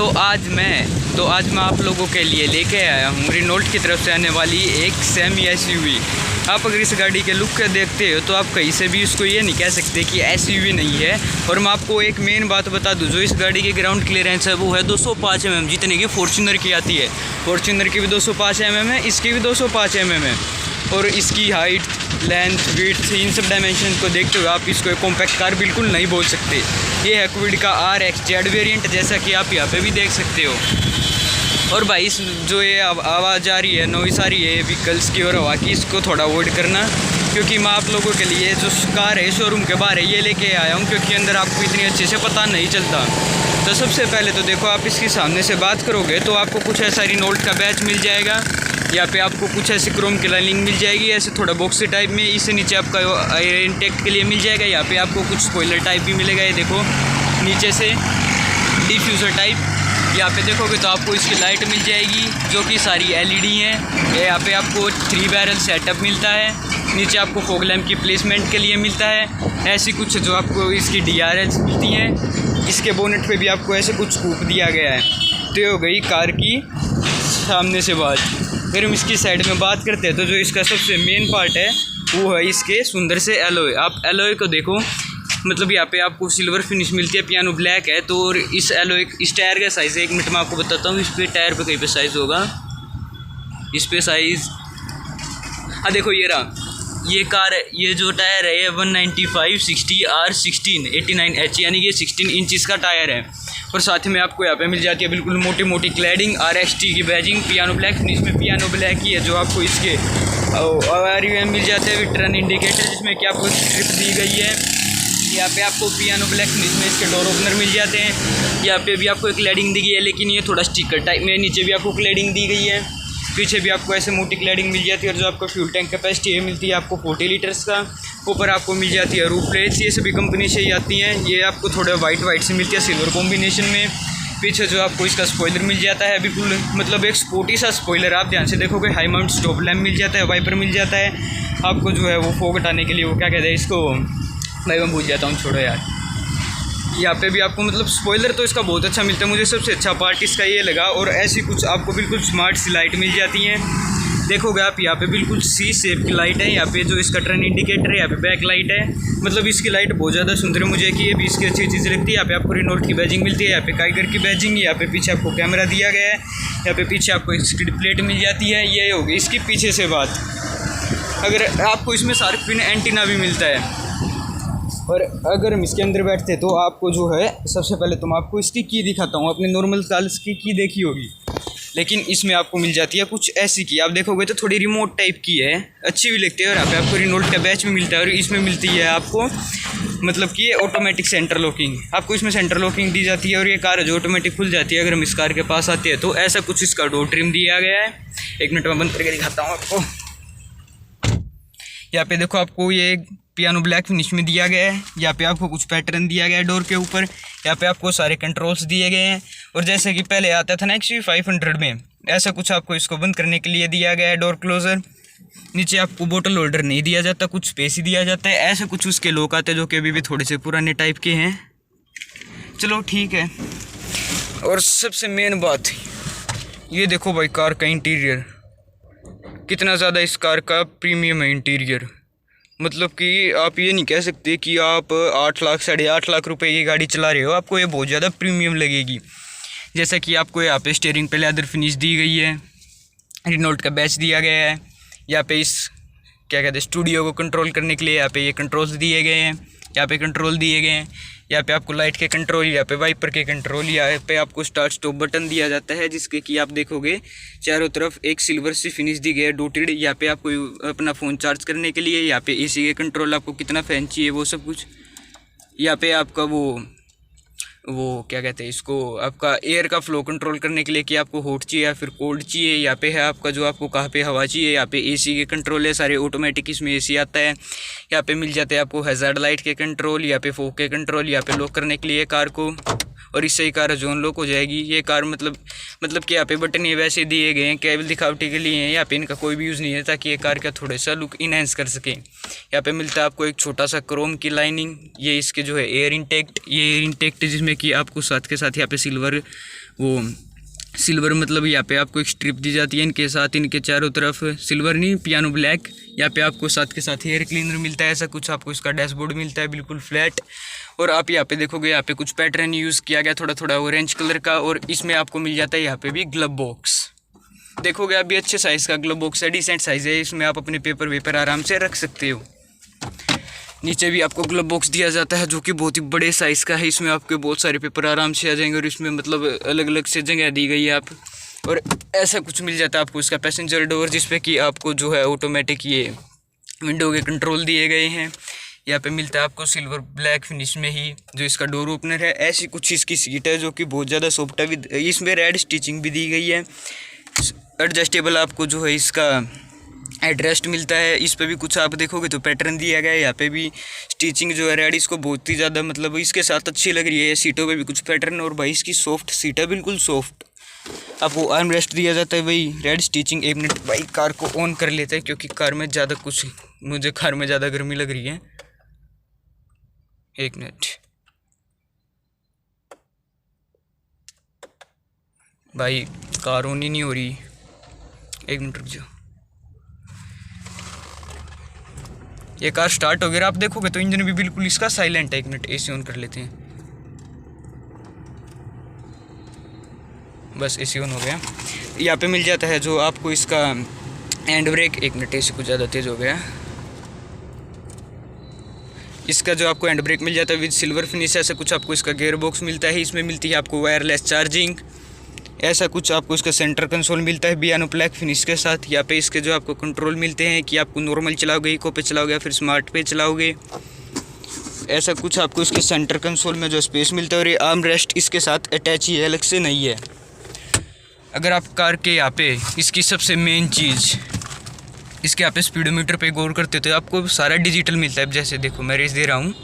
तो आज मैं आप लोगों के लिए लेके आया हूँ रेनॉल्ट की तरफ से आने वाली एक सेमी एसयूवी। आप अगर इस गाड़ी के लुक के देखते हो तो आप कहीं से भी इसको ये नहीं कह सकते कि एसयूवी नहीं है। और मैं आपको एक मेन बात बता दूँ, जो इस गाड़ी की ग्राउंड क्लियरेंस है वो है 205 mm, जितने की फॉर्च्यूनर की आती है। फॉर्च्यूनर की भी 205 mm है, इसकी भी 205 mm है। और इसकी हाइट, लेंथ, विड्थ, इन सब डायमेंशन को देखते हुए आप इसको एक कॉम्पैक्ट कार बिल्कुल नहीं बोल सकते। ये है क्विड का RXZ वेरिएंट, जैसा कि आप यहाँ पे भी देख सकते हो। और भाई इस जो ये आवाज़ आ रही है, नॉइस आ रही है व्हीकल्स की और हवा की, इसको थोड़ा अवॉइड करना, क्योंकि मैं आप लोगों के लिए जो कार है शोरूम के बाहर है ये लेके आया हूँ, क्योंकि अंदर आपको इतनी अच्छे से पता नहीं चलता। तो सबसे पहले तो देखो, आप इसके सामने से बात करोगे तो आपको कुछ ऐसा रेनॉल्ट का बैच मिल जाएगा। यहाँ पे आपको कुछ ऐसी क्रोम की लाइनिंग मिल जाएगी, ऐसे थोड़ा बॉक्सी टाइप में। इससे नीचे आपका एयर इंटेक्ट के लिए मिल जाएगा। यहाँ पे आपको कुछ स्पॉइलर टाइप भी मिलेगा, ये देखो नीचे से डिफ्यूज़र टाइप। यहाँ पे देखोगे तो आपको इसकी लाइट मिल जाएगी जो कि सारी LED हैं। यहाँ पे आपको 3 बैरल सेटअप मिलता है। नीचे आपको फॉग लैम्प की प्लेसमेंट के लिए मिलता है। ऐसी कुछ जो आपको इसकी DRLs मिलती हैं। इसके बोनेट पे भी आपको ऐसे कुछ स्कूप दिया गया है। तो ये हो गई कार की सामने से बात। फिर हम इसकी साइड में बात करते हैं तो जो इसका सबसे मेन पार्ट है वो है इसके सुंदर से एलॉय। आप एलॉय को देखो, मतलब यहाँ पे आपको सिल्वर फिनिश मिलती है, पियानो ब्लैक है। तो और इस एलॉय, इस टायर का साइज़ है, 1 मिनट में आपको बताता हूँ। इस पे टायर पे कहीं पे साइज़ होगा, इस पे साइज़, हाँ देखो ये रहा। ये कार है, ये जो टायर है ये 195/60R16 89H, यानी कि 16 इंच का टायर है। और साथ में आपको यहाँ पे मिल जाती है बिल्कुल मोटी मोटी क्लैडिंग, RXT की बैजिंग, पियानो ब्लैक फिनिश में। पियानो ब्लैक ही है जो आपको इसके RUM मिल जाते हैं, टर्न इंडिकेटर जिसमें कि आपको स्ट्रिप दी गई है। यहाँ पे आपको पियानो ब्लैक फिनिश में इसके डोर ओपनर मिल जाते हैं। यहाँ पे भी आपको एक क्लैडिंग दी गई है, लेकिन ये थोड़ा स्टिकर टाइप में। नीचे भी आपको क्लैडिंग दी गई है, पीछे भी आपको ऐसे मोटी क्लैडिंग मिल जाती है। और जो आपको फ्यूल टैंक कैपेसिटी है मिलती है आपको 40 लीटर्स का। ऊपर आपको मिल जाती है रूफ प्लेट्स, ये सभी कंपनी से ही आती हैं। ये आपको थोड़े वाइट से मिलती है सिल्वर कॉम्बिनेशन में। पीछे जो आपको इसका स्पॉइलर मिल जाता है बिल्कुल, मतलब एक स्पोर्टी सा स्पॉइलर। आप ध्यान से देखोगे, हाई माउंट स्टॉप लैम्प मिल जाता है, वाइपर मिल जाता है आपको। जो है वो फॉग हटाने के लिए वो क्या कहते हैं इसको, मैं भूल जाता हूँ, छोड़ो यार। यहाँ पे भी आपको मतलब स्पॉइलर तो इसका बहुत अच्छा मिलता है, मुझे सबसे अच्छा पार्ट इसका ये लगा। और ऐसी कुछ आपको बिल्कुल स्मार्ट सी लाइट मिल जाती हैं। देखोगे आप यहाँ पे बिल्कुल C शेप की लाइट है। यहाँ पे जो इसका टर्न इंडिकेटर है, यहाँ पे बैक लाइट है। मतलब इसकी लाइट बहुत ज़्यादा सुंदर है मुझे, कि ये भी इसकी अच्छी चीज़ लगती है। यहाँ पे आपको रेनॉल्ट की बैजिंग मिलती है, यहाँ पे काइगर की बैजिंग। यहाँ पे पीछे आपको कैमरा दिया गया है, यहाँ पे पीछे आपको एक स्किड प्लेट मिल जाती है। ये होगी इसकी पीछे से बात। अगर आपको इसमें शार्क फिन एंटीना भी मिलता है। और अगर हम इसके अंदर बैठते तो आपको जो है, सबसे पहले तो मैं आपको इसकी की दिखाता हूँ। आपने नॉर्मल कार्स की देखी होगी, लेकिन इसमें आपको मिल जाती है कुछ ऐसी की। आप देखोगे तो थोड़ी रिमोट टाइप की है, अच्छी भी लगती है। और यहाँ पे आपको रेनॉल्ट का बैच भी मिलता है। और इसमें मिलती है आपको मतलब कि ऑटोमेटिक सेंटर लॉकिंग, आपको इसमें सेंटर लॉकिंग दी जाती है। और ये कार जो ऑटोमेटिक खुल जाती है अगर हम इस कार के पास आते हैं तो। ऐसा कुछ इसका डोर ट्रिम दिया गया है। 1 मिनट में बंद करके दिखाता हूँ आपको। यहाँ पे देखो आपको ये पियानो ब्लैक फिनिश में दिया गया है। यहाँ पे आपको कुछ पैटर्न दिया गया है डोर के ऊपर। यहाँ पे आपको सारे कंट्रोल्स दिए गए हैं। और जैसे कि पहले आता था ना XUV 500 में, ऐसा कुछ आपको इसको बंद करने के लिए दिया गया है डोर क्लोजर। नीचे आपको बोतल होल्डर नहीं दिया जाता, कुछ स्पेस ही दिया जाता है। ऐसे कुछ उसके लोग आते हैं जो कि अभी भी थोड़े से पुराने टाइप के हैं। चलो ठीक है। और सबसे मेन बात, ये देखो भाई कार का इंटीरियर कितना ज़्यादा इस कार का प्रीमियम है इंटीरियर। मतलब कि आप ये नहीं कह सकते कि आप 8 लाख 8.5 लाख रुपए की गाड़ी चला रहे हो, आपको ये बहुत ज़्यादा प्रीमियम लगेगी। जैसा कि आपको यहाँ पे स्टीयरिंग पे लेदर फिनिश दी गई है, रेनॉल्ट का बैच दिया गया है। यहाँ पे इस क्या कहते हैं स्टूडियो को कंट्रोल करने के लिए यहाँ पे ये कंट्रोल्स दिए गए हैं, यहाँ पे कंट्रोल दिए गए हैं। यहाँ पे आपको लाइट के कंट्रोल, यहाँ पे वाइपर के कंट्रोल, यहाँ पे आपको स्टार्ट स्टॉप बटन दिया जाता है, जिसके कि आप देखोगे चारों तरफ एक सिल्वर सी फिनिश दी गई है डोटेड। यहाँ पे आपको अपना फ़ोन चार्ज करने के लिए, यहाँ पे AC के कंट्रोल, आपको कितना फैन चाहिए वो सब कुछ। यहाँ पे आपका वो क्या कहते हैं इसको, आपका एयर का फ्लो कंट्रोल करने के लिए कि आपको हॉट चाहिए या फिर कोल्ड चाहिए। यहाँ पे है आपका जो आपको कहाँ पे हवा चाहिए। यहाँ पे AC के कंट्रोल है, सारे ऑटोमेटिक इसमें AC आता है। यहाँ पे मिल जाते हैं आपको हैज़ार्ड लाइट के कंट्रोल, यहाँ पे फॉग के कंट्रोल, यहाँ पे लॉक करने के लिए कार को। और इससे ही कार जोन लॉक हो जाएगी। ये कार मतलब कि यहाँ पे बटन ये वैसे दिए गए हैं केवल दिखावटी के लिए हैं, यहाँ पे इनका कोई भी यूज़ नहीं है ताकि ये कार का थोड़ा सा लुक इनहेंस कर सके। यहाँ पे मिलता है आपको एक छोटा सा क्रोम की लाइनिंग, ये इसके जो है एयर इंटेक्ट जिसमें कि आपको साथ के साथ यहाँ पे सिल्वर मतलब यहाँ पे आपको एक स्ट्रिप दी जाती है इनके साथ, इनके चारों तरफ सिल्वर नहीं पियानो ब्लैक। यहाँ पे आपको साथ के साथ एयर क्लीनर मिलता है, ऐसा कुछ आपको इसका डैशबोर्ड मिलता है बिल्कुल फ्लैट। और आप यहाँ पे देखोगे यहाँ पे कुछ पैटर्न यूज़ किया गया थोड़ा थोड़ा ऑरेंज कलर का, और इसमें आपको मिल जाता है यहाँ पे भी ग्लव बॉक्स। देखोगे अभी अच्छे साइज़ का ग्लव बॉक्स है, डिसेंट साइज़ है, इसमें आप अपने पेपर वेपर आराम से रख सकते हो। नीचे भी आपको ग्लव बॉक्स दिया जाता है जो कि बहुत ही बड़े साइज़ का है, इसमें आपके बहुत सारे पेपर आराम से आ जाएंगे और इसमें मतलब अलग अलग से जगह दी गई है आप। और ऐसा कुछ मिल जाता है आपको इसका पैसेंजर डोर, जिसपे कि आपको जो है ऑटोमेटिक ये विंडो के कंट्रोल दिए गए हैं। यहाँ पे मिलता है आपको सिल्वर ब्लैक फिनिश में ही जो इसका डोर ओपनर है। ऐसी कुछ इसकी सीट है जो कि बहुत ज़्यादा सॉफ्ट है, इसमें रेड स्टिचिंग भी दी गई है। एडजस्टेबल आपको जो है इसका एडरेस्ट मिलता है, इस पे भी कुछ आप देखोगे तो पैटर्न दिया गया है। यहाँ पे भी स्टिचिंग जो है रेड इसको बहुत ही ज़्यादा मतलब इसके साथ अच्छी लग रही है। सीटों पे भी कुछ पैटर्न, और भाई इसकी सॉफ्ट सीट है बिल्कुल सॉफ्ट। आपको आर्म रेस्ट दिया जाता है वही रेड स्टिचिंग। 1 मिनट भाई कार को ऑन कर लेते हैं क्योंकि मुझे कार में ज़्यादा गर्मी लग रही है। 1 मिनट भाई, कार ऑन ही नहीं हो रही, 1 मिनट रुक जाओ। ये कार स्टार्ट हो गया, आप देखोगे तो इंजन भी बिल्कुल इसका साइलेंट है। 1 मिनट एसी ऑन कर लेते हैं, बस एसी ऑन हो गया। यहाँ पे मिल जाता है जो आपको इसका हैंड ब्रेक। 1 मिनट एसी कुछ ज़्यादा तेज़ हो गया। इसका जो आपको हैंड ब्रेक मिल जाता है विद सिल्वर फिनिश, ऐसा कुछ आपको इसका गियर बॉक्स मिलता है। इसमें मिलती है आपको वायरलेस चार्जिंग, ऐसा कुछ आपको इसका सेंटर कंसोल मिलता है पियानो ब्लैक फिनिश के साथ। यहाँ पे इसके जो आपको कंट्रोल मिलते हैं कि आपको नॉर्मल चलाओगे, इको पे चलाओगे, फिर स्मार्ट पे चलाओगे, ऐसा कुछ आपको इसके सेंटर कंसोल में जो स्पेस मिलता है। और ये आर्म रेस्ट इसके साथ अटैच ही है, अलग से नहीं है। अगर आप कार के यहाँ पे इसकी सबसे मेन चीज़ इसके यहाँ पे स्पीडोमीटर पे गौर करते हो तो आपको सारा डिजिटल मिलता है। जैसे देखो मैं रेस दे रहा हूँ,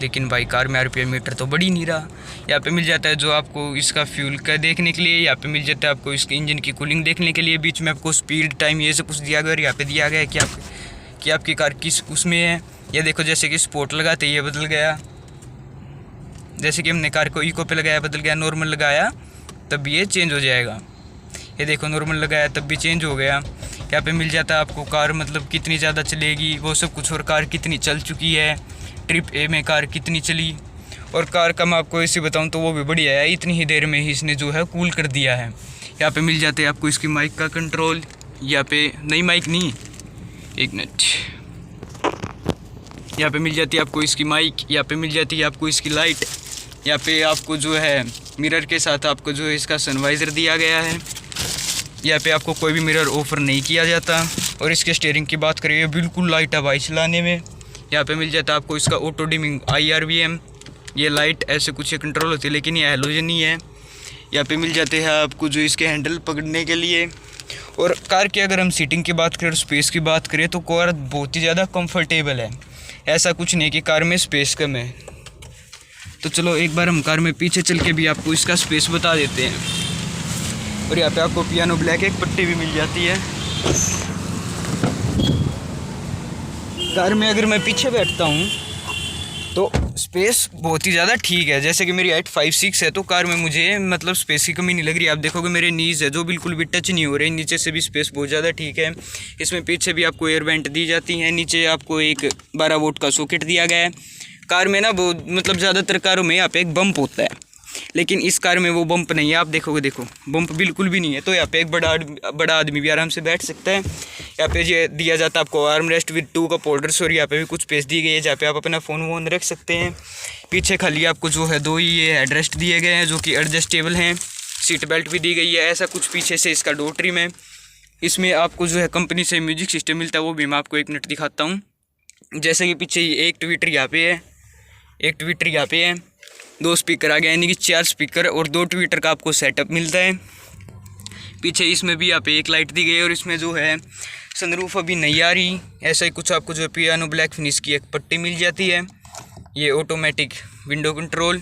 लेकिन भाई कार में RPM मीटर तो बढ़ ही नहीं रहा। यहाँ पे मिल जाता है जो आपको इसका फ्यूल का देखने के लिए, यहाँ पे मिल जाता है आपको इसके इंजन की कूलिंग देखने के लिए। बीच में आपको स्पीड टाइम ये सब कुछ दिया गया, और यहाँ पे दिया गया है कि आपकी कार किस उसमें है। ये देखो जैसे कि स्पोर्ट लगाते ये बदल गया, जैसे कि हमने कार को इको पे लगाया बदल गया, नॉर्मल लगाया तब ये चेंज हो जाएगा। ये देखो नॉर्मल लगाया तब भी चेंज हो गया। यहाँ पे मिल जाता है आपको कार मतलब कितनी ज़्यादा चलेगी वो सब कुछ, और कार कितनी चल चुकी है, ट्रिप ए में कार कितनी चली। और कार का मैं आपको ऐसे बताऊं तो वो भी बढ़िया है, इतनी ही देर में ही इसने जो है कूल कर दिया है। यहाँ पे मिल जाते हैं आपको इसकी माइक का कंट्रोल, यहाँ पे नई माइक नहीं, 1 मिनट, यहाँ पे मिल जाती है आपको इसकी माइक, यहाँ पे मिल जाती है आपको इसकी लाइट, यहाँ पे आपको जो है मिरर के साथ आपको जो है इसका सनवाइज़र दिया गया है। यहाँ पे आपको कोई भी मिरर ऑफर नहीं किया जाता। और इसके स्टीयरिंग की बात करें बिल्कुल लाइट है भाई चलाने में। यहाँ पे मिल जाता है आपको इसका ऑटो डिमिंग IRVM, ये लाइट ऐसे कुछ कंट्रोल होती है लेकिन ये हैलोजन नहीं है। यहाँ पे मिल जाते हैं आपको जो इसके हैंडल पकड़ने के लिए। और कार की अगर हम सीटिंग की बात करें और स्पेस की बात करें तो कार बहुत ही ज़्यादा कंफर्टेबल है, ऐसा कुछ नहीं कि कार में स्पेस कम है। तो चलो एक बार हम कार में पीछे चल के भी आपको इसका स्पेस बता देते हैं। और यहाँ पे आपको पियानो ब्लैक एक पट्टी भी मिल जाती है। कार में अगर मैं पीछे बैठता हूँ तो स्पेस बहुत ही ज़्यादा ठीक है। जैसे कि मेरी हाइट 5'6" है तो कार में मुझे मतलब स्पेस की कमी नहीं लग रही। आप देखोगे मेरे नीज़ है जो बिल्कुल भी टच नहीं हो रहे, नीचे से भी स्पेस बहुत ज़्यादा ठीक है। इसमें पीछे भी आपको एयर वेंट दी जाती हैं, नीचे आपको एक 12 वोल्ट का सॉकेट दिया गया है। कार में ना वो मतलब ज़्यादातर कारों में यहाँ पे एक बम्प होता है, लेकिन इस कार में वो बम्प नहीं है। आप देखोगे, देखो बम्प बिल्कुल भी नहीं है। तो यहाँ पे एक बड़ा आदमी भी आराम से बैठ सकता है। यहाँ पे ये दिया जाता है आपको arm rest with 2 cup holders, और यहाँ पे भी कुछ स्पेस दी गई है जहाँ पे आप अपना फ़ोन वोन रख सकते हैं। पीछे खाली आपको जो है 2 ही ये हेड रेस्ट दिए गए हैं जो कि एडजस्टेबल हैं। सीट बेल्ट भी दी गई है। ऐसा कुछ पीछे से इसका डोर ट्रिम है। इसमें आपको जो है कंपनी से म्यूजिक सिस्टम मिलता है, वो भी मैं आपको 1 मिनट दिखाता हूँ। जैसे कि पीछे एक ट्विटर यहाँ पे है, एक ट्विटर यहाँ पे है, 2 स्पीकर आ गए यानी कि 4 स्पीकर और 2 ट्विटर का आपको सेटअप मिलता है। पीछे इसमें भी यहाँ पे एक लाइट दी गई है, और इसमें जो है सनरूफ अभी नहीं आ रही। ऐसा ही कुछ आपको जो पियानो ब्लैक फिनिश की एक पट्टी मिल जाती है। ये ऑटोमेटिक विंडो कंट्रोल।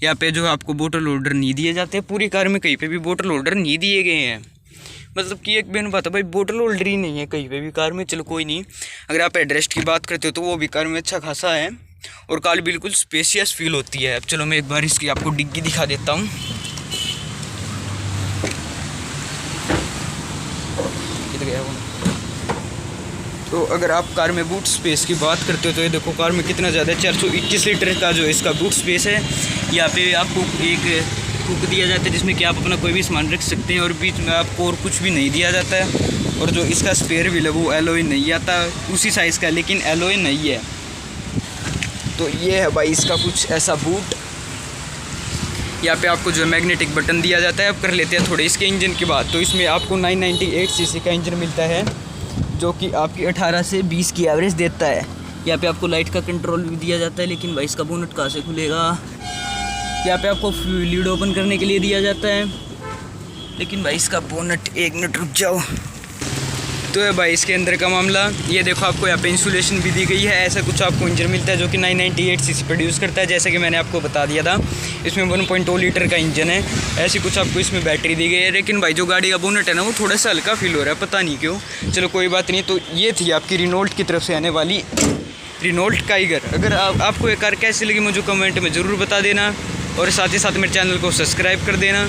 यहाँ पे जो आपको बोतल होल्डर नहीं दिए जाते, पूरी कार में कहीं पे भी बोतल होल्डर नहीं दिए गए हैं। मतलब कि एक बेन बात है भाई, बोतल होल्डर ही नहीं है कहीं पे भी कार में। चलो कोई नहीं, अगर आप एड्रेस्ट की बात करते हो तो वो भी कार में अच्छा खासा है और कार बिल्कुल स्पेशियस फील होती है। अब चलो मैं एक बार इसकी आपको डिग्गी दिखा देता हूँ। तो अगर आप कार में बूट स्पेस की बात करते हो तो ये देखो कार में कितना ज़्यादा 421 लीटर का जो इसका बूट स्पेस है। यहाँ पे आपको एक हुक दिया जाता है जिसमें कि आप अपना कोई भी सामान रख सकते हैं और बीच में आपको और कुछ भी नहीं दिया जाता है। और जो इसका स्पेयर व्हील है वो एलॉय नहीं आता, उसी साइज़ का, लेकिन एलॉय नहीं है। तो ये है भाई इसका कुछ ऐसा बूट। यहाँ पे आपको जो मैग्नेटिक बटन दिया जाता है। अब कर लेते हैं थोड़े इसके इंजन की बात। तो इसमें आपको 998 सीसी का इंजन मिलता है जो कि आपकी 18 से 20 की एवरेज देता है। यहाँ पे आपको लाइट का कंट्रोल भी दिया जाता है, लेकिन भाई इसका बोनट कहाँ से खुलेगा। यहाँ पे आपको लीड ओपन करने के लिए दिया जाता है, लेकिन भाई इसका बोनट, एक मिनट रुक जाओ। तो है भाई इसके अंदर का मामला। ये देखो आपको यहाँ पे इंसुलेशन भी दी गई है। ऐसा कुछ आपको इंजन मिलता है जो कि 998 सीसी प्रोड्यूस करता है, जैसे कि मैंने आपको बता दिया था। इसमें 1.2 लीटर का इंजन है। ऐसी कुछ आपको इसमें बैटरी दी गई है, लेकिन भाई जो गाड़ी का बोनट है ना वो थोड़ा सा हल्का फील हो रहा है, पता नहीं क्यों। चलो कोई बात नहीं। तो ये थी आपकी रेनॉल्ट की तरफ से आने वाली रेनॉल्ट काइगर। अगर आपको ये कार कैसी लगी मुझे कमेंट में ज़रूर बता देना और साथ ही साथ मेरे चैनल को सब्सक्राइब कर देना।